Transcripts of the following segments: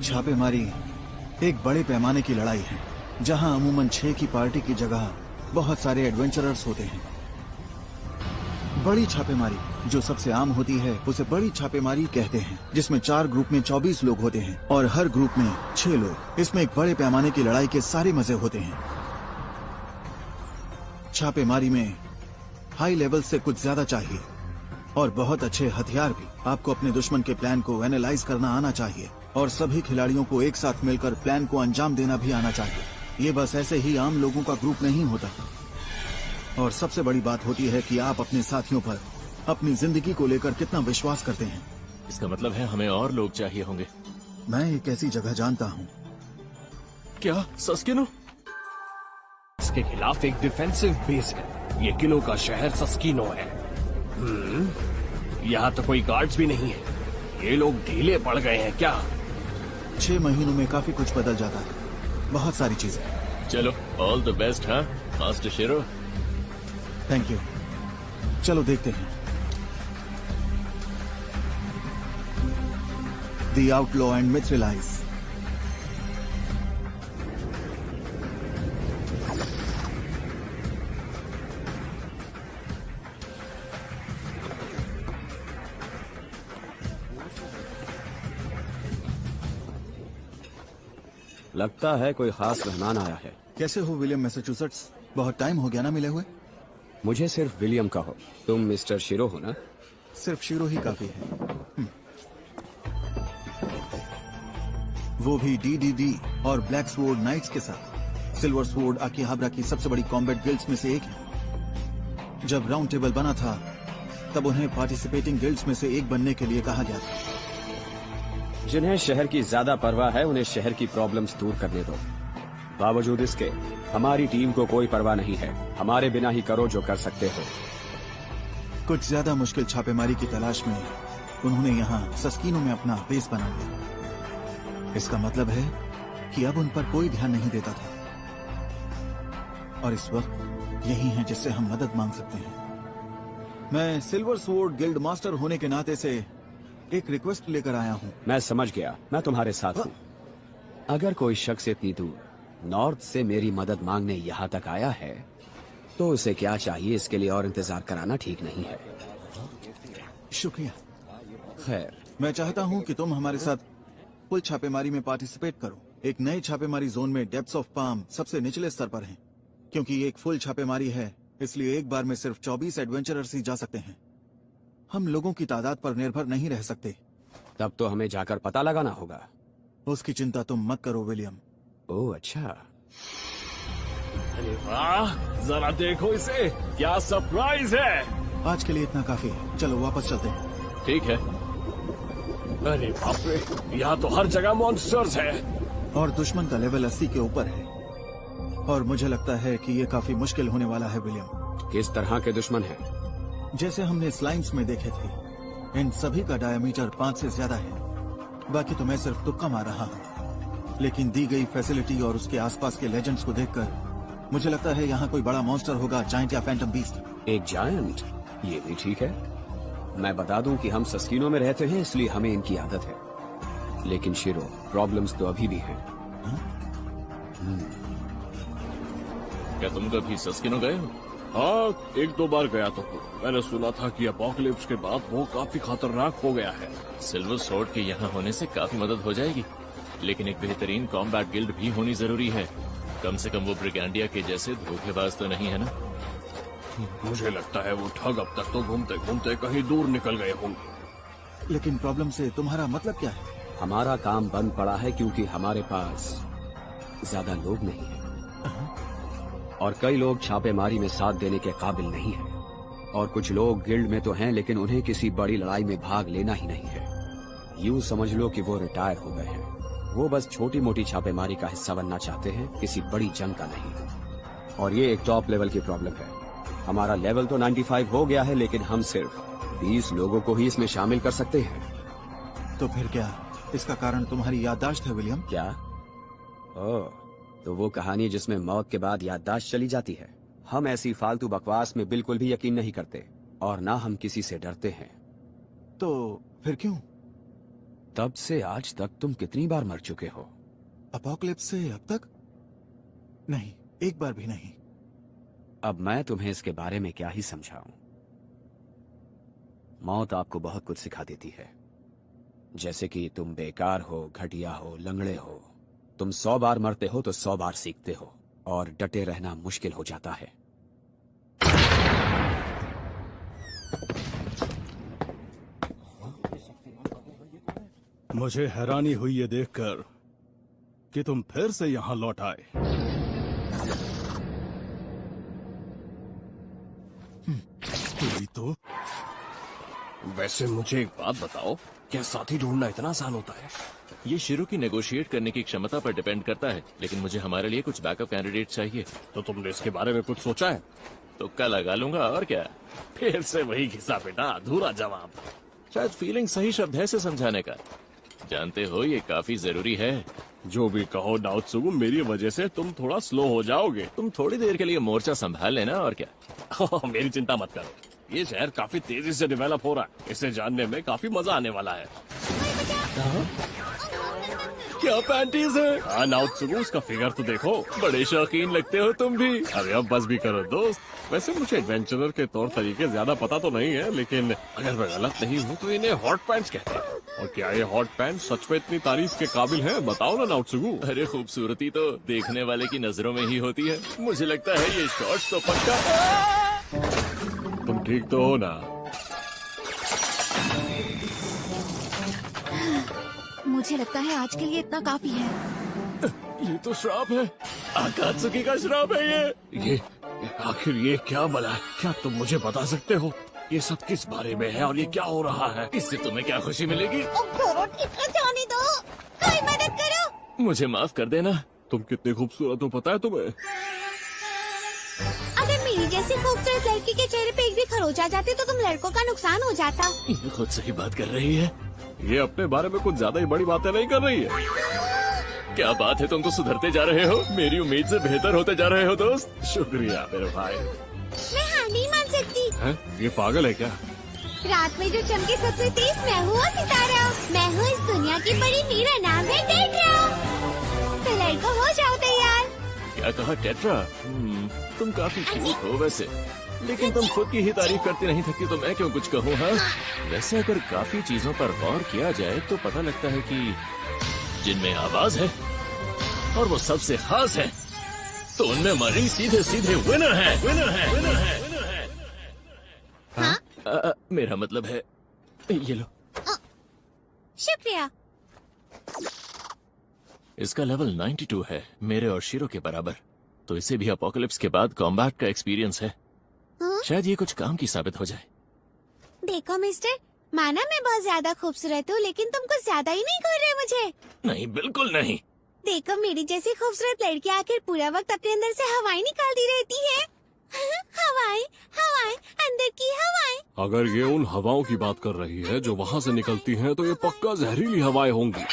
छापेमारी एक बड़े पैमाने की लड़ाई है, जहां अमूमन 6 की पार्टी की जगह बहुत सारे एडवेंचरर्स होते हैं। बड़ी छापेमारी जो सबसे आम होती है उसे बड़ी छापेमारी कहते हैं, जिसमें 4 ग्रुप में 24 लोग होते हैं और हर ग्रुप में 6 लोग। इसमें एक बड़े पैमाने की लड़ाई के सारे मजे होते हैं। छापेमारी में हाई लेवल से कुछ ज्यादा चाहिए और बहुत अच्छे हथियार भी। आपको अपने दुश्मन के प्लान को एनालाइज करना आना चाहिए और सभी खिलाड़ियों को एक साथ मिलकर प्लान को अंजाम देना भी आना चाहिए। ये बस ऐसे ही आम लोगों का ग्रुप नहीं होता। और सबसे बड़ी बात होती है कि आप अपने साथियों पर अपनी जिंदगी को लेकर कितना विश्वास करते हैं। इसका मतलब है हमें और लोग चाहिए होंगे। मैं एक ऐसी जगह जानता हूँ। क्या सस्किनो? इसके खिलाफ एक डिफेंसिव बेस है। ये किलो का शहर सस्किनो है। यहाँ तो कोई गार्ड्स भी नहीं है। ये लोग ढीले पड़ गए हैं क्या? 6 महीनों में काफी कुछ बदल जाता है, बहुत सारी चीजें। चलो, ऑल द बेस्ट। हाँ मास्टर शिरो। Thank you. चलो देखते हैं। द आउटलॉ एंड मिथ्रिलाइज। लगता है कोई खास मेहमान आया है। कैसे हो विलियम मैसाचुसेट्स? बहुत टाइम हो गया ना मिले हुए। मुझे सिर्फ विलियम कहो। तुम मिस्टर शिरो हो ना? सिर्फ शिरो ही काफी है। वो भी डीडीडी और ब्लैक स्वॉर्ड नाइट्स के साथ। सिल्वर स्वॉर्ड आकीहाबरा की सबसे बड़ी कॉम्बैट गिल्ड्स में से एक है। जब राउंड टेबल बना था तब उन्हें पार्टिसिपेटिंग गिल्ड्स में से एक बनने के लिए कहा गया था। जिन्हें शहर की ज्यादा परवाह है उन्हें शहर की प्रॉब्लम्स दूर करने दो। बावजूद इसके हमारी टीम को कोई परवाह नहीं है। हमारे बिना ही करो जो कर सकते हो। कुछ ज्यादा मुश्किल छापेमारी की तलाश में उन्होंने यहाँ सस्किनो में अपना बेस बना लिया। इसका मतलब है कि अब उन पर कोई ध्यान नहीं देता था और इस वक्त यही है जिससे हम मदद मांग सकते हैं। मैं सिल्वर स्वॉर्ड गिल्ड मास्टर होने के नाते से एक रिक्वेस्ट लेकर आया हूँ। मैं समझ गया, मैं तुम्हारे साथ हूँ। अगर कोई शख्स इतनी दूर नॉर्थ से मेरी मदद मांगने यहाँ तक आया है तो उसे क्या चाहिए, इसके लिए और इंतजार कराना ठीक नहीं है। शुक्रिया। खैर, मैं चाहता हूँ कि तुम हमारे साथ फुल छापेमारी में पार्टिसिपेट करो। एक नए छापेमारी जोन में डेप्थ्स ऑफ पाम सबसे निचले स्तर पर हैं। क्योंकि ये एक फुल छापेमारी है इसलिए एक बार में सिर्फ 24 एडवेंचरर्स ही जा सकते हैं। हम लोगों की तादाद पर निर्भर नहीं रह सकते। तब तो हमें जाकर पता लगाना होगा। उसकी चिंता तुम मत करो विलियम। ओह अच्छा। अरे वाह, जरा देखो इसे, क्या सरप्राइज है। आज के लिए इतना काफी है। चलो वापस चलते हैं। ठीक है। अरे बाप रे, यहाँ तो हर जगह मॉन्स्टर्स है और दुश्मन का लेवल 80 के ऊपर है और मुझे लगता है कि ये काफी मुश्किल होने वाला है विलियम। किस तरह के दुश्मन हैं? जैसे हमने स्लाइम्स में देखे थे, इन सभी का डायमीटर 5 से ज्यादा है। बाकी तो मैं सिर्फ तुक्का मार रहा हूँ, लेकिन दी गई फैसिलिटी और उसके आसपास के लेजेंड्स को देखकर मुझे लगता है यहाँ कोई बड़ा मॉन्स्टर होगा, जायंट या फैंटम बीस्ट। एक जायंट? ये भी ठीक है। मैं बता दूं कि हम सस्किनो में रहते हैं इसलिए हमें इनकी आदत है। लेकिन शिरो, प्रॉब्लम्स तो अभी भी हैं। क्या तुम कभी सस्किनो गए हो? हाँ, 1-2 बार गया तो हूँ। मैंने सुना था कि अपोकलिप्स के बाद वो काफी खतरनाक हो गया है। सिल्वर स्वॉर्ड के यहाँ होने से काफी मदद हो जाएगी, लेकिन एक बेहतरीन कॉम्बैट गिल्ड भी होनी जरूरी है। कम से कम वो ब्रिगेंडिया के जैसे धोखेबाज तो नहीं है ना? मुझे लगता है वो ठग अब तक तो घूमते घूमते कहीं दूर निकल गए होंगे। लेकिन प्रॉब्लम से तुम्हारा मतलब क्या है? हमारा काम बंद पड़ा है क्योंकि हमारे पास ज्यादा लोग नहीं है और कई लोग छापेमारी में साथ देने के काबिल नहीं है। और कुछ लोग गिल्ड में तो हैं लेकिन उन्हें किसी बड़ी लड़ाई में भाग लेना ही नहीं है। यूं समझ लो कि वो रिटायर हो गए हैं। वो बस छोटी मोटी छापेमारी का हिस्सा बनना चाहते हैं, किसी बड़ी जंग का नहीं। और ये एक टॉप लेवल की प्रॉब्लम है। हमारा लेवल तो 95 हो गया है लेकिन हम सिर्फ 20 लोगों को ही इसमें शामिल कर सकते हैं। तो फिर क्या इसका कारण तुम्हारी याददाश्त है विलियम? क्या? ओह, तो वो कहानी जिसमें मौत के बाद याददाश्त चली जाती है। हम ऐसी फालतू बकवास में बिल्कुल भी यकीन नहीं करते और ना हम किसी से डरते हैं। तो फिर क्यों? तब से आज तक तुम कितनी बार मर चुके हो? अपोकलिप्स से अब तक? नहीं, एक बार भी नहीं। अब मैं तुम्हें इसके बारे में क्या ही समझाऊं। मौत आपको बहुत कुछ सिखा देती है, जैसे कि तुम बेकार हो, घटिया हो, लंगड़े हो। तुम 100 बार मरते हो तो 100 बार सीखते हो, और डटे रहना मुश्किल हो जाता है। मुझे हैरानी हुई ये देखकर कि तुम फिर से यहां लौट आए। कोई तो वैसे मुझे एक बात बताओ, क्या साथी ढूंढना इतना आसान होता है? ये शुरू की नेगोशिएट करने की क्षमता पर डिपेंड करता है, लेकिन मुझे हमारे लिए कुछ बैकअप कैंडिडेट चाहिए। तो तुमने इसके बारे में कुछ सोचा है? तुक्का लगा लूंगा और क्या। फिर से वही घिसा बेटा, अधूरा जवाब। शायद फीलिंग सही शब्द है इसे समझाने का। जानते हो ये काफी जरूरी है। जो भी कहो नाओत्सुगु, मेरी वजह से तुम थोड़ा स्लो हो जाओगे। तुम थोड़ी देर के लिए मोर्चा संभाल लेना और क्या। मेरी चिंता मत करो, ये शहर काफी तेजी से डेवलप हो रहा है। इसे जानने में काफी मजा आने वाला है। क्या पैंटीज है? हाँ नाओत्सुगु, उसका फिगर तो देखो। बड़े शौकीन लगते हो तुम भी। अरे अब बस भी करो दोस्त। वैसे मुझे एडवेंचरर के तौर तरीके ज्यादा पता तो नहीं है, लेकिन अगर मैं गलत नहीं हूँ तो इन्हें हॉट पैंट्स कहते हैं। और क्या ये हॉट पैंट सच में इतनी तारीफ के काबिल है? बताओ ना नाओत्सुगु। अरे खूबसूरती तो देखने वाले की नजरों में ही होती है। मुझे लगता है ये शॉर्ट्स तो पक्का। तुम ठीक तो हो ना? मुझे लगता है आज के लिए इतना काफी है। ये तो श्राप है, आकात्सुकी का श्राप है ये। आखिर ये क्या बला है? क्या तुम मुझे बता सकते हो ये सब किस बारे में है और ये क्या हो रहा है? इससे तुम्हें क्या खुशी मिलेगी? जाने दो, कोई मदद करो। मुझे माफ कर देना। तुम कितनी खूबसूरत हो पता है तुम्हें? अगर मेरी जैसी खूबसूरत लड़की के चेहरे पे एक भी खरोच आ जाती तो तुम लड़कों का नुकसान हो जाता। ये खुद सही बात कर रही है। ये अपने बारे में कुछ ज्यादा ही बड़ी बातें नहीं कर रही है। क्या बात है, तुम तो सुधरते जा रहे हो। मेरी उम्मीद से बेहतर होते जा रहे हो दोस्त। शुक्रिया मेरे भाई। मैं हार नहीं मान सकती। हैं? ये पागल है क्या? रात में जो चमके सबसे तेज मैं हूँ सितारा। मैं हूँ इस दुनिया की बड़ी, मेरा नाम है टेट्रा। तो लड़को हो जाओ तैयार। क्या कहा टेट्रा? तुम काफी क्यूट हो वैसे, लेकिन तुम खुद की ही तारीफ करती नहीं थकती तो मैं क्यों कुछ कहूँ। हाँ, वैसे अगर काफी चीजों पर गौर किया जाए तो पता लगता है कि जिनमें आवाज है और वो सबसे खास है, तो उनमें मरी सीधे सीधे विनर है। हाँ? मेरा मतलब है, ये लो। शुक्रिया। इसका लेवल 92 है, मेरे और शीरो के बराबर। तो इसे भी अपोकलिप्स के बाद कॉम्बैट का एक्सपीरियंस है। शायद ये कुछ काम की साबित हो जाए। देखो मिस्टर, माना मैं बहुत ज्यादा खूबसूरत हूँ, लेकिन तुम कुछ ज्यादा ही नहीं कर रहे मुझे। नहीं, बिल्कुल नहीं। देखो मेरी जैसी खूबसूरत लड़की आखिर पूरा वक्त अपने अंदर से हवाएं निकालती रहती है। हवाएं, हवाएं, अंदर की हवाएं। अगर ये उन हवाओं की बात कर रही है जो वहाँ से निकलती हैं, तो ये पक्का जहरीली हवाएं होंगी।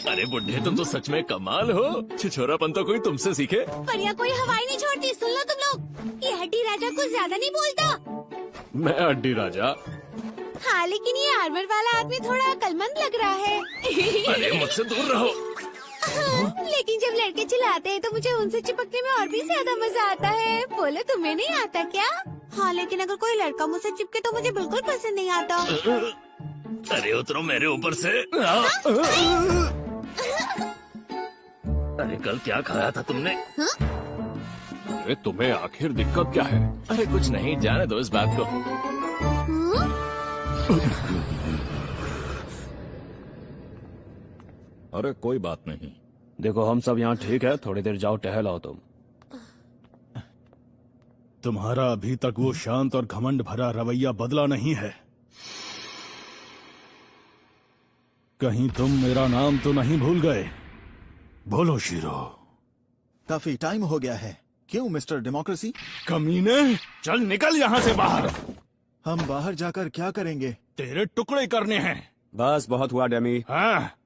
अरे बुढ़े, तुम तो सच में कमाल हो। छिछोरापन तो कोई तुमसे सीखे। पर यहाँ कोई हवाएं नहीं छोड़ती। सुन लो तुम लोग, ये हड्डी राजा कुछ ज्यादा नहीं बोलता। मैं हड्डी राजा? हाँ, लेकिन ये आर्मर वाला आदमी थोड़ा अक्लमंद लग रहा है। अरे मुझसे दूर रहो। लेकिन जब लड़के चिल्लाते हैं तो मुझे उनसे चिपकने में और भी ज्यादा मजा आता है। बोलो, तुम्हें नहीं आता क्या? हाँ, लेकिन अगर कोई लड़का मुझसे चिपके तो मुझे बिल्कुल पसंद नहीं आता। अरे उतरो मेरे ऊपर से। अरे कल क्या खाया था तुमने? अरे तुम्हें आखिर दिक्कत क्या है? अरे कुछ नहीं, जाने दो इस बात को। अरे कोई बात नहीं। देखो हम सब यहाँ ठीक है, थोड़ी देर जाओ टहल आओ तुम। तुम्हारा अभी तक वो शांत और घमंड भरा रवैया बदला नहीं है। कहीं तुम मेरा नाम तो नहीं भूल गए? बोलो शीरो। काफी टाइम हो गया है। क्यों मिस्टर डेमोक्रेसी? कमीने, चल निकल यहाँ से बाहर। हम बाहर जाकर क्या करेंगे? तेरे टुकड़े करने हैं। बस बहुत हुआ डेमी। हाँ,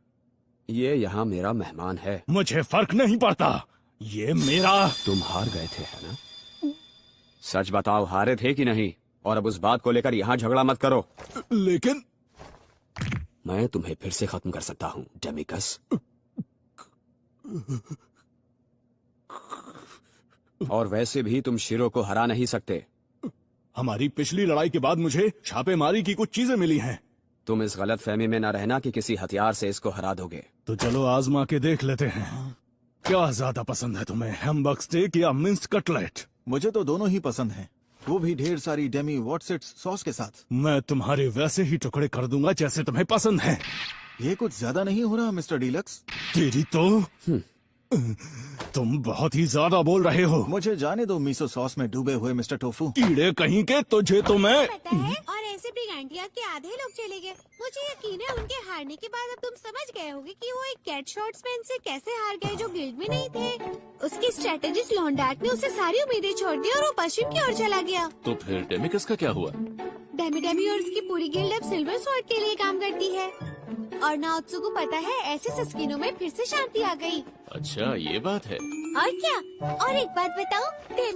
ये यहाँ मेरा मेहमान है। मुझे फर्क नहीं पड़ता, ये मेरा। तुम हार गए थे है ना? सच बताओ, हारे थे कि नहीं? और अब उस बात को लेकर यहाँ झगड़ा मत करो। लेकिन मैं तुम्हें फिर से खत्म कर सकता हूँ डेमिकस। और वैसे भी तुम शिरो को हरा नहीं सकते। हमारी पिछली लड़ाई के बाद मुझे छापेमारी की कुछ चीजें मिली हैं। तुम इस गलत फहमी में न रहना कि किसी हथियार से इसको हरा दोगे। तो चलो आजमा के देख लेते हैं। क्या ज्यादा पसंद है तुम्हें, हैमबर्ग स्टेक या मिंस्ड कटलेट? मुझे तो दोनों ही पसंद हैं, वो भी ढेर सारी डेमी वॉटसेट्स सॉस के साथ। मैं तुम्हारे वैसे ही टुकड़े कर दूंगा जैसे तुम्हें पसंद है। ये कुछ ज्यादा नहीं हो रहा मिस्टर डीलक्स? तेरी तो तुम बहुत ही ज्यादा बोल रहे हो। मुझे जाने दो मीसो सॉस में डूबे हुए मिस्टर टोफू। कीड़े कहीं के, तुझे तो मैं। पता है, और ऐसे ब्रिगेडियर के आधे लोग चले गए। मुझे यकीन है उनके हारने के बाद अब तुम समझ गए होगे कि वो एक कैट शॉट्समैन से कैसे हार गए जो गिल्ड में नहीं थे। उसकी स्ट्रेटेजिस्ट लॉन्डार्ट ने उसे सारी उम्मीदें छोड़ दी और वो पश्चिम की ओर चला गया। तो फिर डेमिकस का क्या हुआ? डेमी और उसकी पूरी गिल्ड अब सिल्वर स्वॉर्ड के लिए काम करती है। और नाओत्सु को पता है ऐसे सस्किनों में फिर से शांति आ गई। अच्छा ये बात है। और क्या? और एक बात बताऊं,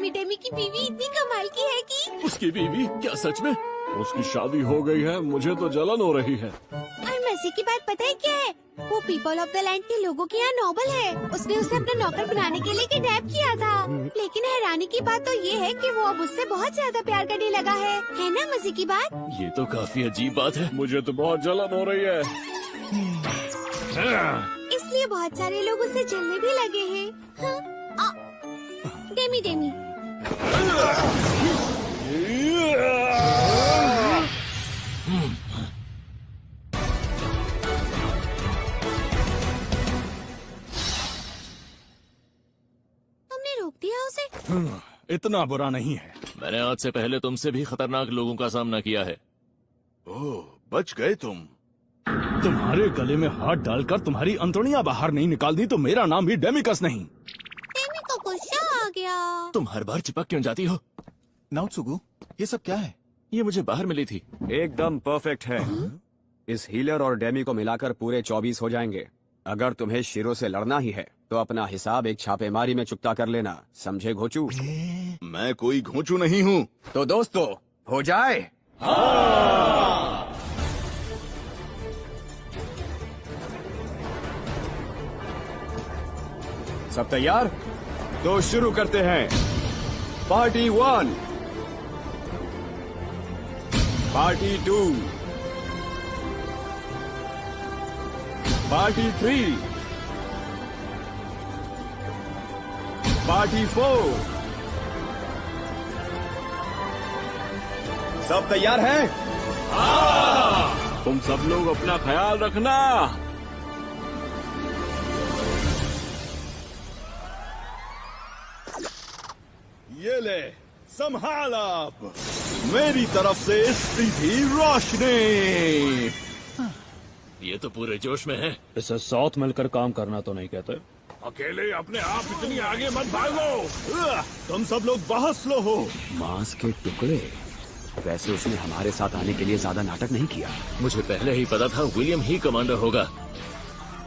डेमी की बीवी इतनी कमाल की है कि उसकी बीवी? क्या सच में? उसकी शादी हो गई है, मुझे तो जलन हो रही है। और मजे की बात पता है क्या है? वो पीपल ऑफ द लैंड के लोगों के यहाँ नोबल है। उसने उसे अपना नौकर बनाने के लिए किडनैप किया था। लेकिन हैरानी की बात तो ये है कि वो अब उससे बहुत ज्यादा प्यार करने लगा है ना मजे की बात? ये तो काफी अजीब बात है। मुझे तो बहुत जलन हो रही है। इसलिए बहुत सारे लोग उससे जलने भी लगे हैं। हाँ? डेमी तुमने रोक दिया उसे? इतना बुरा नहीं है। मैंने आज से पहले तुमसे भी खतरनाक लोगों का सामना किया है। ओह, बच गए तुम। तुम्हारे गले में हाथ डालकर तुम्हारी अंतड़ियां बाहर नहीं निकाल दी तो मेरा नाम भी डेमिकस नहीं। डेमी को गुस्सा आ गया। तुम हर बार चिपक क्यों जाती हो? नाओत्सुगु, ये सब क्या है? ये मुझे बाहर मिली थी। एकदम परफेक्ट है। इस हीलर और डेमी को मिलाकर पूरे 24 हो जाएंगे। अगर तुम्हें शिरो से लड़ना ही है तो अपना हिसाब एक छापेमारी में चुकता कर लेना, समझे घोचू? मैं कोई घोंचू नहीं हूँ। तो दोस्तों हो जाए। सब तैयार? तो शुरू करते हैं। Party 1, party 2, party 3, party 4। सब तैयार हैं? तुम सब लोग अपना ख्याल रखना। ये ले, संभाल अब। मेरी तरफ से सीधी रोशनी। ये तो पूरे जोश में है। इसे साथ मिलकर काम करना तो नहीं कहते। अकेले अपने आप इतनी आगे मत भागो। तुम सब लोग बहुत स्लो हो। मांस के टुकड़े। वैसे उसने हमारे साथ आने के लिए ज्यादा नाटक नहीं किया। मुझे पहले ही पता था विलियम ही कमांडर होगा,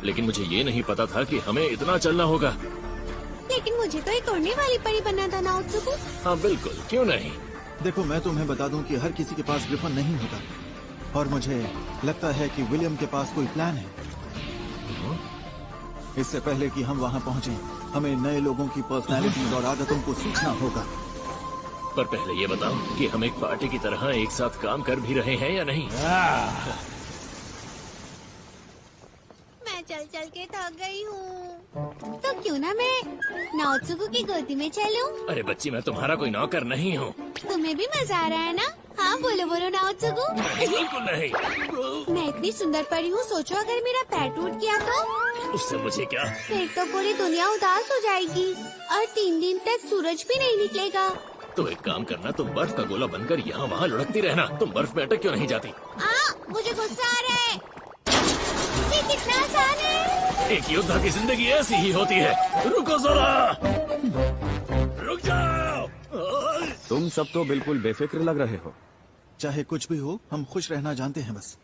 लेकिन मुझे ये नहीं पता था कि हमें इतना चलना होगा। लेकिन मुझे तो एक उड़ने वाली परी बनना था नाओत्सुगु। हाँ बिल्कुल, क्यों नहीं। देखो, मैं तुम्हें बता दूं कि हर किसी के पास ग्रिफन नहीं होता, और मुझे लगता है कि विलियम के पास कोई प्लान है। इससे पहले कि हम वहाँ पहुँचे, हमें नए लोगों की पर्सनैलिटीज और आदतों को सीखना होगा। पर पहले ये बताओ कि हम एक पार्टी की तरह एक साथ काम कर भी रहे हैं या नहीं। मैं चल चल के थक गई हूँ। तो क्यों ना मैं नाओत्सुगु की गोदी में चलूं? अरे बच्ची, मैं तुम्हारा कोई नौकर नहीं हूँ। तुम्हें भी मजा आ रहा है ना? हाँ बोलो बोलो नाओत्सुगु। बिल्कुल नहीं। मैं इतनी सुंदर परी हूँ, सोचो अगर मेरा पैर टूट गया तो? उससे मुझे क्या? फिर तो पूरी दुनिया उदास हो जाएगी और 3 दिन तक सूरज भी नहीं निकलेगा। तो एक काम करना, तुम बर्फ का गोला बनकर यहाँ वहाँ लुढ़कती रहना। तुम बर्फ में अटक क्यों नहीं जाती? मुझे गुस्सा आ रहा है। ये कितना आसान है। एक योद्धा की जिंदगी ऐसी ही होती है। रुको जरा, रुक जाओ। तुम सब तो बिल्कुल बेफिक्र लग रहे हो। चाहे कुछ भी हो, हम खुश रहना जानते हैं बस।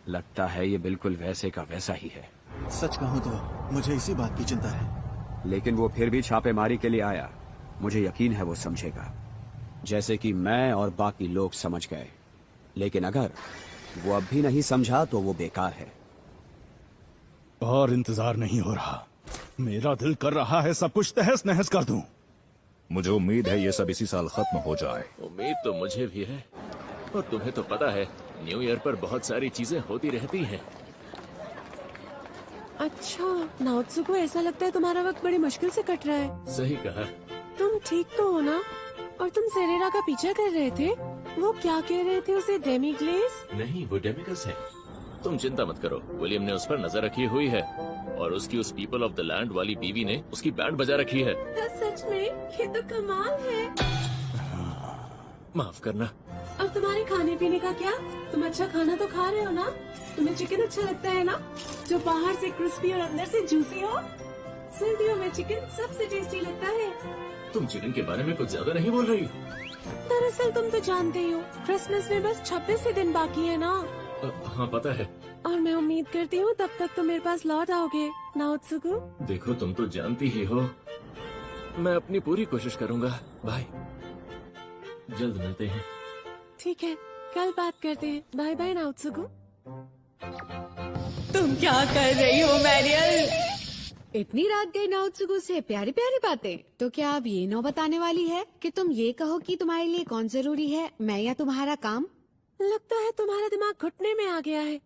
लगता है ये बिल्कुल वैसे का वैसा ही है। सच कहूँ तो मुझे इसी बात की चिंता है। लेकिन वो फिर भी छापेमारी के लिए आया। मुझे यकीन है वो समझेगा, जैसे कि मैं और बाकी लोग समझ गए। लेकिन अगर वो अब भी नहीं समझा तो वो बेकार है। और इंतजार नहीं हो रहा। मेरा दिल कर रहा है सब कुछ तहस नहस कर दूं। मुझे उम्मीद है ये सब इसी साल खत्म हो जाए। उम्मीद तो मुझे भी है, और तुम्हें तो पता है न्यू ईयर पर बहुत सारी चीजें होती रहती हैं। अच्छा नाओत्सुको, ऐसा लगता है तुम्हारा वक्त बड़ी मुश्किल से कट रहा है। सही कहा। तुम ठीक तो हो ना? और तुम सेरेना का पीछा कर रहे थे, वो क्या कह रहे थे उसे डेमी ग्लेस? नहीं, वो डेमिकस है। तुम चिंता मत करो, विलियम ने उस पर नजर रखी हुई है, और उसकी उस पीपल ऑफ द लैंड वाली बीवी ने उसकी बैंड बजा रखी है। सच में ये तो कमाल है। माफ करना। अब तुम्हारे खाने पीने का क्या? तुम अच्छा खाना तो खा रहे हो ना? तुम्हें चिकन अच्छा लगता है ना, जो बाहर से क्रिस्पी और अंदर से जूसी हो? सर्दियों में चिकन सबसे टेस्टी लगता है। तुम चिकन के बारे में कुछ ज्यादा नहीं बोल रही? दरअसल तुम तो जानते ही हो, क्रिसमस में बस 26 ही दिन बाकी है ना। हाँ पता है। और मैं उम्मीद करती हूँ तब तक तुम मेरे पास लौट आओगे नाओत्सुको। देखो तुम तो जानती ही हो, मैं अपनी पूरी कोशिश करूँगा। बाय, जल्द मिलते हैं। ठीक है, कल बात करते हैं। Bye bye Naotsuko. तुम क्या कर रही हो मैरियल? इतनी रात गई नाओत्सुको से प्यारी प्यारी बातें। तो क्या अब ये नो बताने वाली है कि तुम ये कहो कि तुम्हारे लिए कौन जरूरी है, मैं या तुम्हारा काम? लगता है तुम्हारा दिमाग घुटने में आ गया है।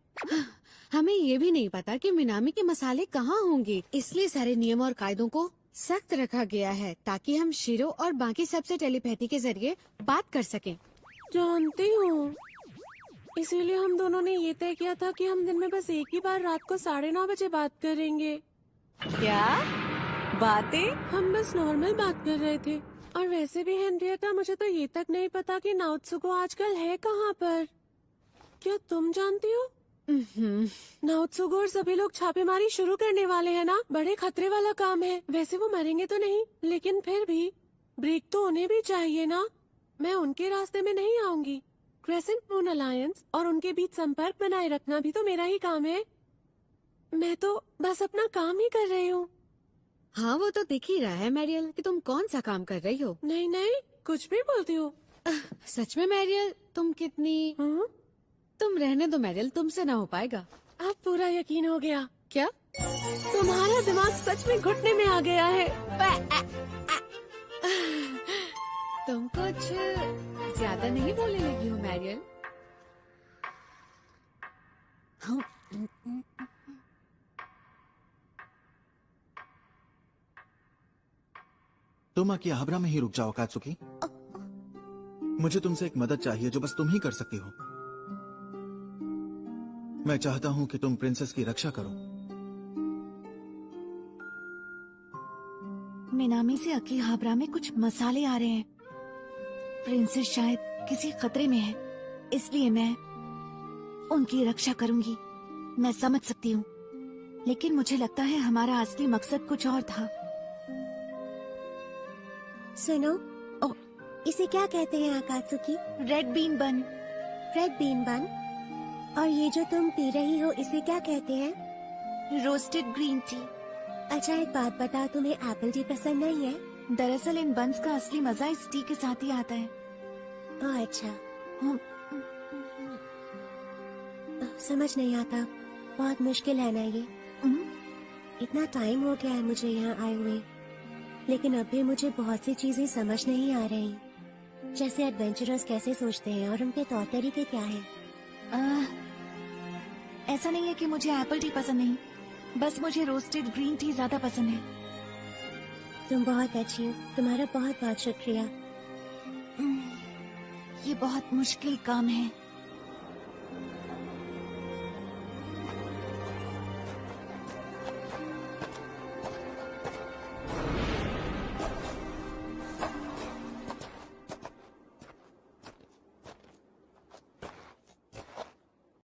हमें ये भी नहीं पता कि मिनामी के मसाले कहाँ होंगे, इसलिए सारे नियम और कायदों को सख्त रखा गया है ताकि हम शिरो और बाकी सबसे टेलीपैथी के जरिए बात कर सकें। जानती हूँ, इसीलिए हम दोनों ने ये तय किया था कि हम दिन में बस एक ही बार रात को 9:30 बजे बात करेंगे। क्या बातें? हम बस नॉर्मल बात कर रहे थे। और वैसे भी हेनरिएटा, मुझे तो ये तक नहीं पता कि नाओत्सुको आजकल है कहाँ पर। क्या तुम जानती हो? नाओत्सुको और सभी लोग छापेमारी शुरू करने वाले हैं ना। बड़े खतरे वाला काम है। वैसे वो मरेंगे तो नहीं, लेकिन फिर भी ब्रेक तो उन्हें भी चाहिए ना। मैं उनके रास्ते में नहीं आऊंगी। क्रेसेंट मून अलायंस और उनके बीच संपर्क बनाए रखना भी तो मेरा ही काम है। मैं तो बस अपना काम ही कर रही हूँ। हाँ वो तो दिख ही रहा है मैरियल कि तुम कौन सा काम कर रही हो। नहीं नहीं, कुछ भी बोलती हो। सच में मैरियल, तुम कितनी तुम रहने दो मैरियल, तुमसे ना हो पाएगा। अब पूरा यकीन हो गया। क्या तुम्हारा दिमाग सच में घुटने में आ गया है। तुम कुछ ज्यादा नहीं बोलने लगी हो मैरियल। तुम अकिहाबरा में ही रुक जाओ कात्सुकी। मुझे तुमसे एक मदद चाहिए जो बस तुम ही कर सकती हो। मैं चाहता हूं कि तुम प्रिंसेस की रक्षा करो। मिनामी से अकिहाबरा में कुछ मसाले आ रहे हैं। प्रिंसेस शायद किसी खतरे में है, इसलिए मैं उनकी रक्षा करूंगी। मैं समझ सकती हूँ, लेकिन मुझे लगता है हमारा असली मकसद कुछ और था। सुनो, इसे क्या कहते हैं आकात्सुकी? रेड बीन बन। रेड बीन बन। और ये जो तुम पी रही हो इसे क्या कहते हैं? Roasted green tea. अच्छा एक बात बताओ, तुम्हें एप्पल टी पसंद नहीं है? दरअसल इन बंस का असली मजा इस टी के साथ ही आता है। ओह अच्छा। समझ नहीं आता, बहुत मुश्किल है ना ये। इतना टाइम हो गया है मुझे यहाँ आए हुए, लेकिन अब भी मुझे बहुत सी चीजें समझ नहीं आ रही। जैसे एडवेंचरर्स कैसे सोचते हैं और उनके तौर तरीके क्या हैं। ऐसा नहीं है कि मुझे एप्पल टी पसंद नहीं, बस मुझे रोस्टेड ग्रीन टी ज्यादा पसंद है। तुम बहुत अच्छी हो, तुम्हारा बहुत बहुत शुक्रिया। ये बहुत मुश्किल काम है।